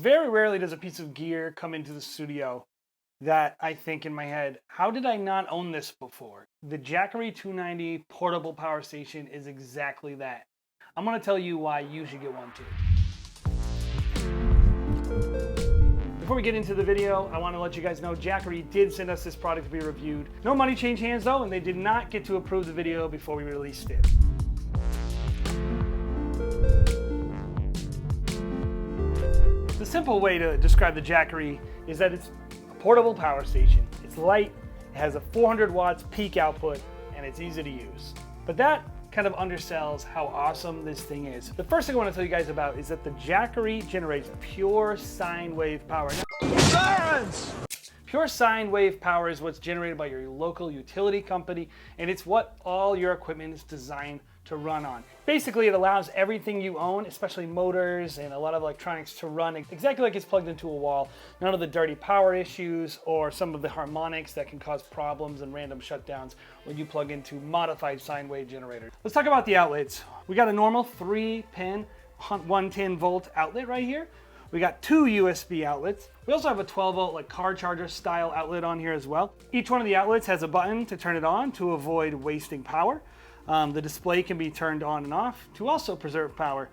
Very rarely does a piece of gear come into the studio that I think in my head, how did I not own this before? The Jackery 290 portable power station is exactly that. I'm going to tell you why you should get one too. Before we get into the video, I want to let you guys know Jackery did send us this product to be reviewed. No money changed hands though, and they did not get to approve the video before we released it. The simple way to describe the Jackery is that it's a portable power station. It's light, it has a 400 watts peak output, and it's easy to use. But that kind of undersells how awesome this thing is. The first thing I want to tell you guys about is that the Jackery generates pure sine wave power. Pure sine wave power is what's generated by your local utility company, and it's what all your equipment is designed to run on. Basically, it allows everything you own, especially motors and a lot of electronics, to run exactly like it's plugged into a wall. None of the dirty power issues or some of the harmonics that can cause problems and random shutdowns when you plug into modified sine wave generators. Let's talk about the outlets. We got a normal 3-pin 110 volt outlet right here. We got 2 USB outlets. We also have a 12 volt car charger style outlet on here as well. Each one of the outlets has a button to turn it on to avoid wasting power. The display can be turned on and off to also preserve power.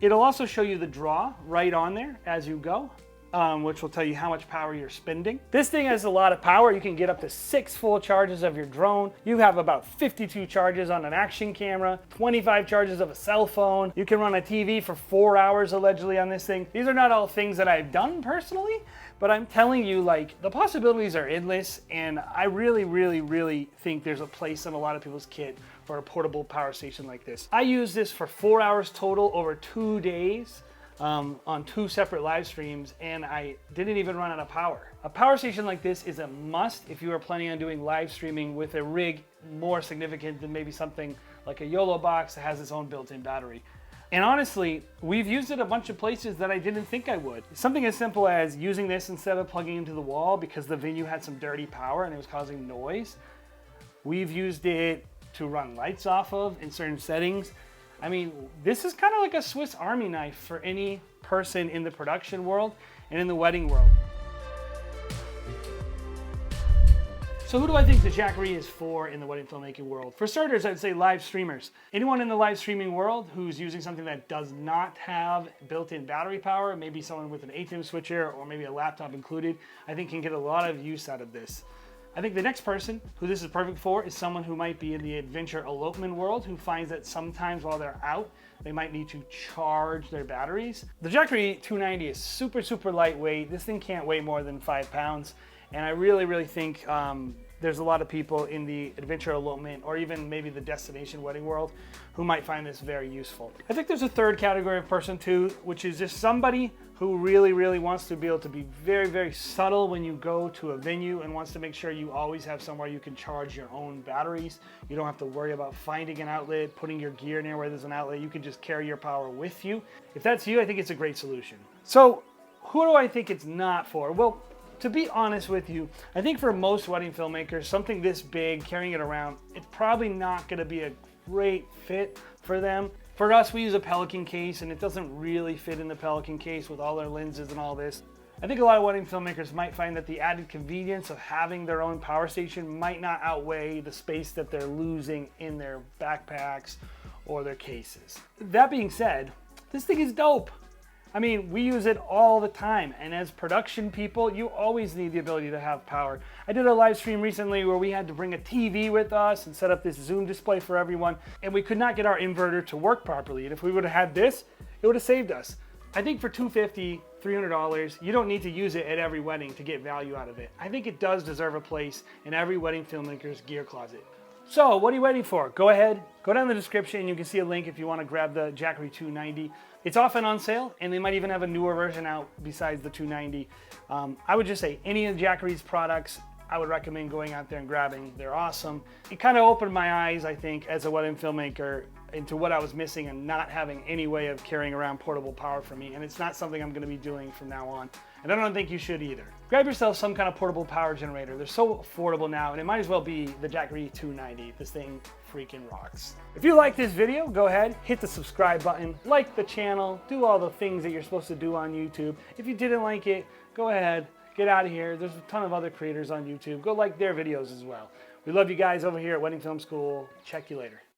It'll also show you the draw right on there as you go, which will tell you how much power you're spending. This thing has a lot of power. You can get up to 6 full charges of your drone. You have about 52 charges on an action camera, 25 charges of a cell phone. You can run a TV for 4 hours allegedly on this thing. These are not all things that I've done personally, but I'm telling you, the possibilities are endless, and I really think there's a place in a lot of people's kit for a portable power station like this. I used this for 4 hours total over 2 days on 2 separate live streams, and I didn't even run out of power. A power station like this is a must if you are planning on doing live streaming with a rig more significant than maybe something like a YOLO box that has its own built-in battery. And honestly, we've used it a bunch of places that I didn't think I would. Something as simple as using this instead of plugging into the wall because the venue had some dirty power and it was causing noise. We've used it to run lights off of in certain settings. I mean, this is kind of like a Swiss Army knife for any person in the production world and in the wedding world. So who do I think the Jackery is for in the wedding filmmaking world? For starters, I'd say live streamers. Anyone in the live streaming world who's using something that does not have built-in battery power, maybe someone with an ATEM switcher or maybe a laptop included, I think can get a lot of use out of this. I think the next person who this is perfect for is someone who might be in the adventure elopement world who finds that sometimes while they're out, they might need to charge their batteries. The Jackery 290 is super lightweight. This thing can't weigh more than 5 pounds. And I really think there's a lot of people in the adventure elopement or even maybe the destination wedding world who might find this very useful. I think there's a third category of person too, which is just somebody who really wants to be able to be very subtle when you go to a venue and wants to make sure you always have somewhere you can charge your own batteries. You don't have to worry about finding an outlet, putting your gear near where there's an outlet. You can just carry your power with you. If that's you, I think it's a great solution. So who do I think it's not for? Well, to be honest with you, I think for most wedding filmmakers, something this big, carrying it around, it's probably not going to be a great fit for them. For us, we use a Pelican case, and it doesn't really fit in the Pelican case with all their lenses and all this. I think a lot of wedding filmmakers might find that the added convenience of having their own power station might not outweigh the space that they're losing in their backpacks or their cases. That being said, this thing is dope. I mean, we use it all the time, and as production people, you always need the ability to have power. I did a live stream recently where we had to bring a TV with us and set up this Zoom display for everyone, and we could not get our inverter to work properly, and if we would have had this, it would have saved us. I think for $250, $300, you don't need to use it at every wedding to get value out of it. I think it does deserve a place in every wedding filmmaker's gear closet. So what are you waiting for? Go ahead, go down in the description. You can see a link if you want to grab the Jackery 290. It's often on sale, and they might even have a newer version out besides the 290. I would just say any of Jackery's products, I would recommend going out there and grabbing. They're awesome. It kind of opened my eyes, I think, as a wedding filmmaker into what I was missing and not having any way of carrying around portable power for me, and it's not something I'm going to be doing from now on. And I don't think you should either. Grab yourself some kind of portable power generator. They're so affordable now, and it might as well be the Jackery 290. This thing freaking rocks. If you like this video, go ahead, hit the subscribe button, like the channel, do all the things that you're supposed to do on YouTube. If you didn't like it, go ahead, get out of here. There's a ton of other creators on YouTube. Go like their videos as well. We love you guys over here at Wedding Film School. Check you later.